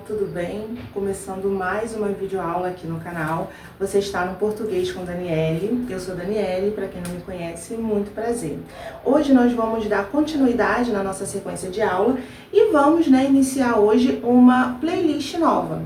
tudo bem? Começando mais uma videoaula aqui no canal. Você está no Português com Daniele. Eu sou Daniele, para quem não me conhece, muito prazer. Hoje nós vamos dar continuidade na nossa sequência de aula e vamos, iniciar hoje uma playlist nova.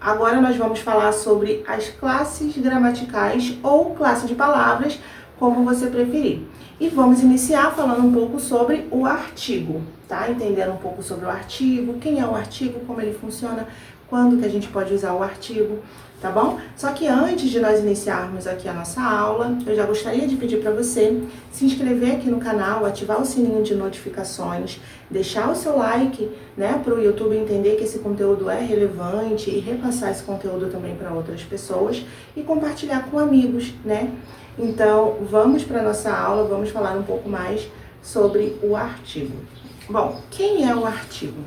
Agora nós vamos falar sobre as classes gramaticais ou classe de palavras, como você preferir. E vamos iniciar falando um pouco sobre o artigo, tá? Entendendo um pouco sobre o artigo, quem é o artigo, como ele funciona, quando que a gente pode usar o artigo, tá bom? Só que antes de nós iniciarmos aqui a nossa aula, eu já gostaria de pedir para você se inscrever aqui no canal, ativar o sininho de notificações, deixar o seu like, para o YouTube entender que esse conteúdo é relevante e repassar esse conteúdo também para outras pessoas e compartilhar com amigos, Então, vamos para a nossa aula, vamos falar um pouco mais sobre o artigo. Bom, quem é o artigo?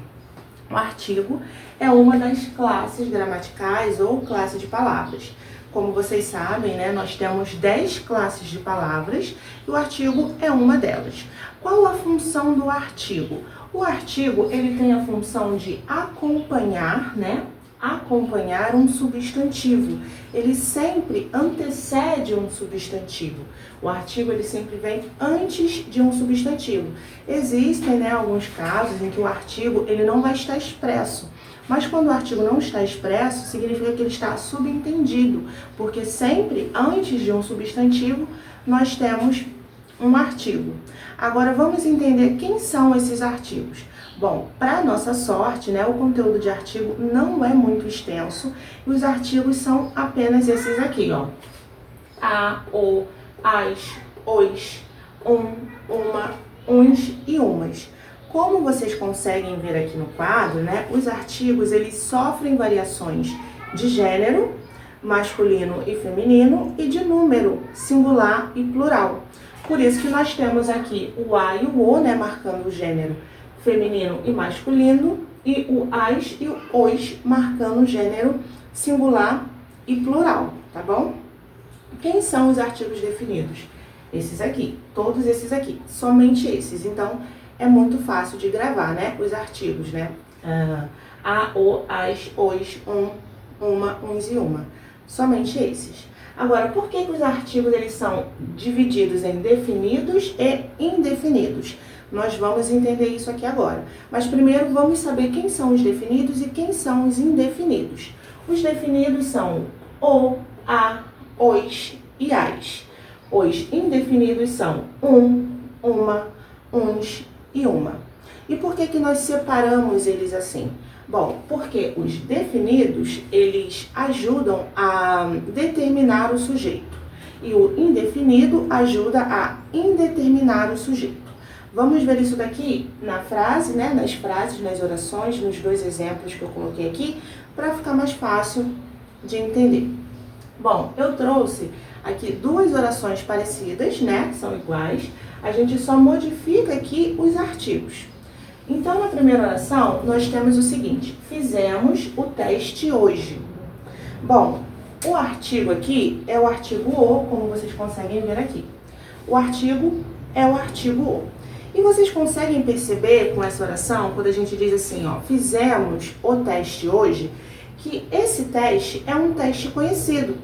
O artigo é uma das classes gramaticais ou classe de palavras. Como vocês sabem, nós temos 10 classes de palavras e o artigo é uma delas. Qual a função do artigo? O artigo, ele tem a função de acompanhar, acompanhar um substantivo. Ele sempre antecede um substantivo. O artigo, ele sempre vem antes de um substantivo. Existem, alguns casos em que o artigo, ele não vai estar expresso. Mas quando o artigo não está expresso, significa que ele está subentendido, porque sempre antes de um substantivo, nós temos um artigo. Agora, vamos entender quem são esses artigos. Bom, para nossa sorte, o conteúdo de artigo não é muito extenso e os artigos são apenas esses aqui, ó. A, o, as, os, uma, uns e umas. Como vocês conseguem ver aqui no quadro, os artigos, eles sofrem variações de gênero, masculino e feminino, e de número, singular e plural. Por isso que nós temos aqui o a e o o, marcando o gênero feminino e masculino, e o as e o os marcando o gênero singular e plural, tá bom? Quem são os artigos definidos? Esses aqui, todos esses aqui, somente esses. Então, é muito fácil de gravar, os artigos, a, o, as, os, uma, uns e uma. Somente esses. Agora, por que os artigos eles são divididos em definidos e indefinidos? Nós vamos entender isso aqui agora. Mas primeiro vamos saber quem são os definidos e quem são os indefinidos. Os definidos são o, a, os e as. Os indefinidos são uma, uns e uma. E por que nós separamos eles assim? Bom, porque os definidos, eles ajudam a determinar o sujeito. E o indefinido ajuda a indeterminar o sujeito. Vamos ver isso daqui na frase, nas frases, nas orações, nos dois exemplos que eu coloquei aqui, para ficar mais fácil de entender. Bom, eu trouxe aqui duas orações parecidas, são iguais. A gente só modifica aqui os artigos. Então, na primeira oração, nós temos o seguinte: fizemos o teste hoje. Bom, o artigo aqui é o artigo o, como vocês conseguem ver aqui. O artigo é o artigo o. E vocês conseguem perceber com essa oração, quando a gente diz assim, ó, fizemos o teste hoje, que esse teste é um teste conhecido.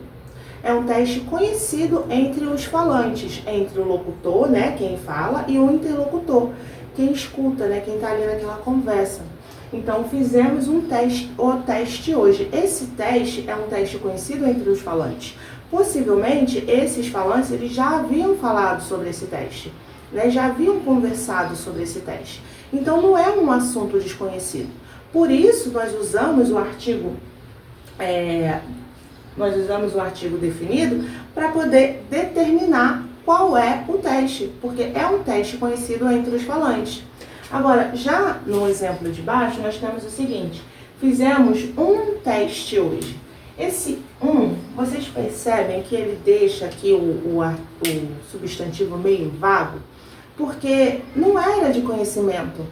É um teste conhecido entre os falantes, entre o locutor, quem fala, e o interlocutor, quem escuta, quem está ali naquela conversa. Então, fizemos o teste hoje. Esse teste é um teste conhecido entre os falantes. Possivelmente, esses falantes eles já haviam falado sobre esse teste, já haviam conversado sobre esse teste. Então, não é um assunto desconhecido. Por isso, nós usamos o artigo definido para poder determinar qual é o teste, porque é um teste conhecido entre os falantes. Agora, já no exemplo de baixo, nós temos o seguinte: fizemos um teste hoje. Esse vocês percebem que ele deixa aqui o substantivo meio vago, porque não era de conhecimento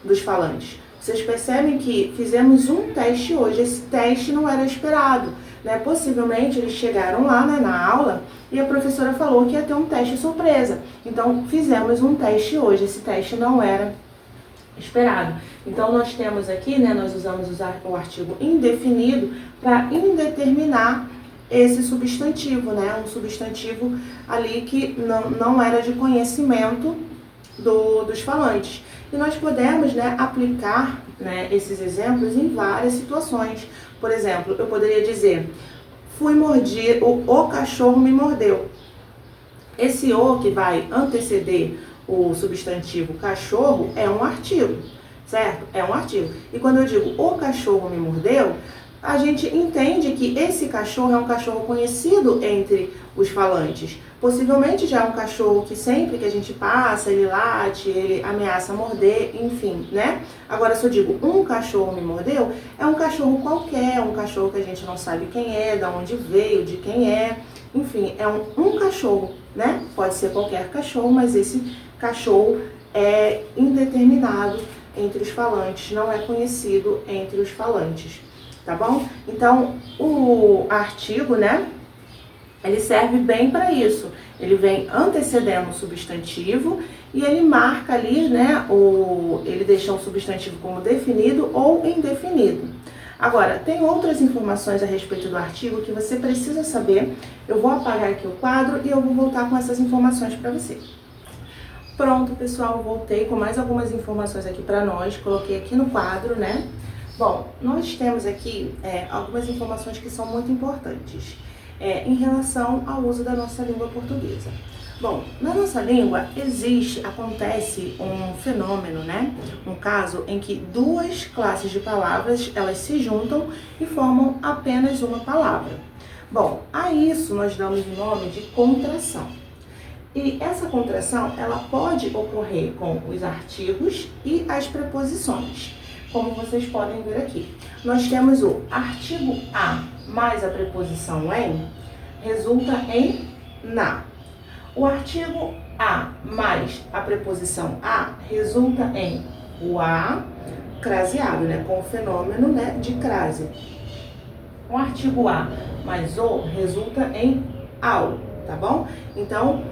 dos falantes. Vocês percebem que fizemos um teste hoje, esse teste não era esperado. Possivelmente eles chegaram lá na aula e a professora falou que ia ter um teste surpresa. Então, fizemos um teste hoje, esse teste não era esperado. Então, nós temos aqui, né, nós usamos o artigo indefinido para indeterminar esse substantivo, né, um substantivo ali que não era de conhecimento dos falantes. E nós podemos, né, aplicar, né, esses exemplos em várias situações. Por exemplo, eu poderia dizer, fui mordido, o cachorro me mordeu. Esse o que vai anteceder o substantivo cachorro é um artigo, certo? É um artigo. E quando eu digo o cachorro me mordeu, a gente entende que esse cachorro é um cachorro conhecido entre os falantes. Possivelmente já é um cachorro que sempre que a gente passa, ele late, ele ameaça morder, enfim, né? Agora, se eu digo um cachorro me mordeu, é um cachorro qualquer, um cachorro que a gente não sabe quem é, de onde veio, de quem é. Enfim, é um cachorro, né? Pode ser qualquer cachorro, mas esse cachorro é indeterminado entre os falantes, não é conhecido entre os falantes, tá bom? Então, o artigo, né, ele serve bem para isso. Ele vem antecedendo o substantivo e ele marca ali, né, ele deixa um substantivo como definido ou indefinido. Agora, tem outras informações a respeito do artigo que você precisa saber. Eu vou apagar aqui o quadro e eu vou voltar com essas informações para você. Pronto, pessoal, voltei com mais algumas informações aqui para nós. Coloquei aqui no quadro, né? Bom, nós temos aqui algumas informações que são muito importantes em relação ao uso da nossa língua portuguesa. Bom, na nossa língua acontece um fenômeno, né? Um caso em que duas classes de palavras, elas se juntam e formam apenas uma palavra. Bom, a isso nós damos o nome de contração. E essa contração, ela pode ocorrer com os artigos e as preposições, como vocês podem ver aqui. Nós temos o artigo a mais a preposição em, resulta em na. O artigo a mais a preposição a resulta em o a craseado, né, com o fenômeno, né, de crase. O artigo a mais o resulta em ao, tá bom? Então,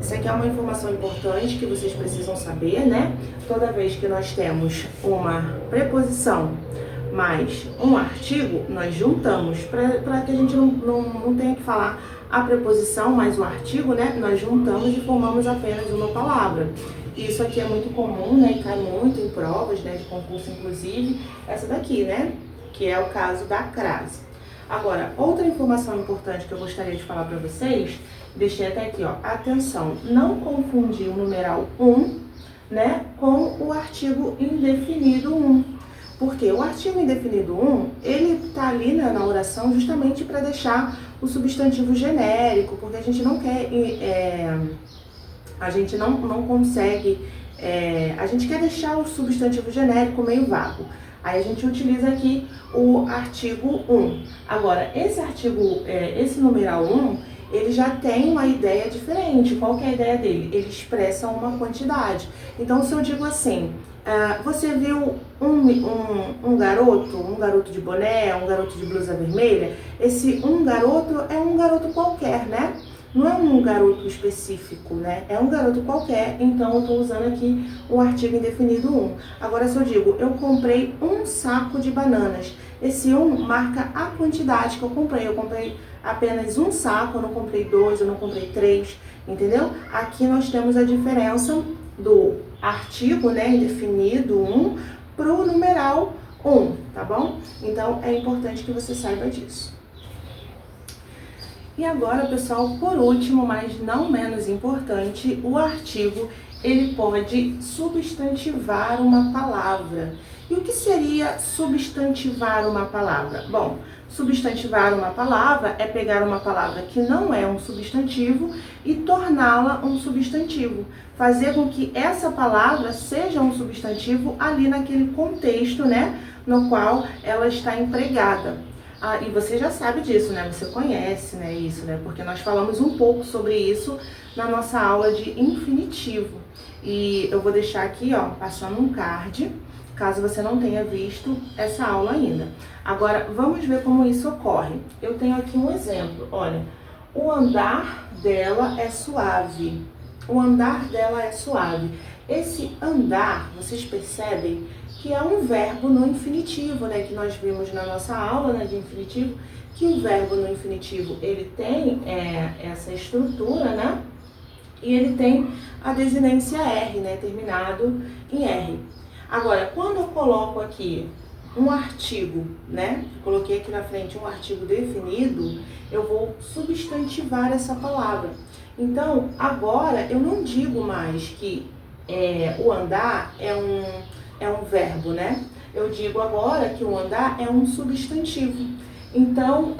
isso aqui é uma informação importante que vocês precisam saber, né? Toda vez que nós temos uma preposição mais um artigo, nós juntamos, para que a gente não tenha que falar a preposição mais o artigo, né? Nós juntamos e formamos apenas uma palavra. Isso aqui é muito comum, né? E cai muito em provas, né? De concurso, inclusive, essa daqui, né? Que é o caso da crase. Agora, outra informação importante que eu gostaria de falar para vocês, deixei até aqui, ó, atenção, não confundir o numeral 1, né, com o artigo indefinido 1. Porque o artigo indefinido 1, ele tá ali, né, na oração justamente para deixar o substantivo genérico, porque a gente não quer, a gente não consegue, a gente quer deixar o substantivo genérico meio vago. Aí a gente utiliza aqui o artigo 1. Agora, esse numeral 1, ele já tem uma ideia diferente. Qual que é a ideia dele? Ele expressa uma quantidade. Então, se eu digo assim, você viu um garoto de boné, um garoto de blusa vermelha? Esse garoto é um garoto qualquer, né? Não é um garoto específico, né? É um garoto qualquer, então eu estou usando aqui o artigo indefinido 1. Agora, se eu digo, eu comprei um saco de bananas, esse 1 marca a quantidade que eu comprei. Eu comprei apenas um saco, eu não comprei 2, eu não comprei 3, entendeu? Aqui nós temos a diferença do artigo, né, indefinido 1 para o numeral 1, tá bom? Então, é importante que você saiba disso. E agora, pessoal, por último, mas não menos importante, o artigo, ele pode substantivar uma palavra. E o que seria substantivar uma palavra? Bom, substantivar uma palavra é pegar uma palavra que não é um substantivo e torná-la um substantivo. Fazer com que essa palavra seja um substantivo ali naquele contexto, né, no qual ela está empregada. E você já sabe disso, né? Você conhece, né, isso, né? Porque nós falamos um pouco sobre isso na nossa aula de infinitivo. E eu vou deixar aqui, ó, passando um card, caso você não tenha visto essa aula ainda. Agora, vamos ver como isso ocorre. Eu tenho aqui um exemplo, olha. O andar dela é suave. o andar dela é suave. Esse andar, vocês percebem que é um verbo no infinitivo, né? Que nós vimos na nossa aula, né, de infinitivo, que o verbo no infinitivo, ele tem essa estrutura, né? E ele tem a desinência R, né? Terminado em R. Agora, quando eu coloco aqui um artigo, né? Coloquei aqui na frente um artigo definido, eu vou substantivar essa palavra. Então, agora eu não digo mais que o andar é um verbo, né? Eu digo agora que o andar é um substantivo. Então,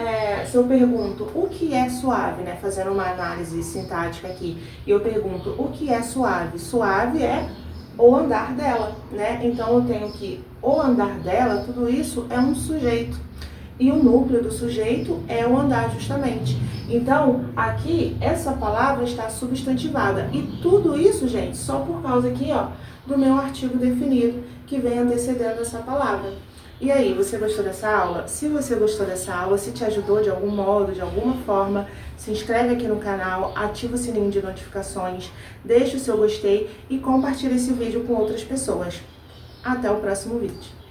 se eu pergunto o que é suave, né? Fazendo uma análise sintática aqui, e eu pergunto o que é suave? Suave é o andar dela, né? Então, eu tenho que o andar dela, tudo isso é um sujeito. E o núcleo do sujeito é o andar, justamente. Então, aqui, essa palavra está substantivada. E tudo isso, gente, só por causa aqui, ó, do meu artigo definido, que vem antecedendo essa palavra. E aí, você gostou dessa aula? Se você gostou dessa aula, se te ajudou de algum modo, de alguma forma, se inscreve aqui no canal, ativa o sininho de notificações, deixa o seu gostei e compartilha esse vídeo com outras pessoas. Até o próximo vídeo.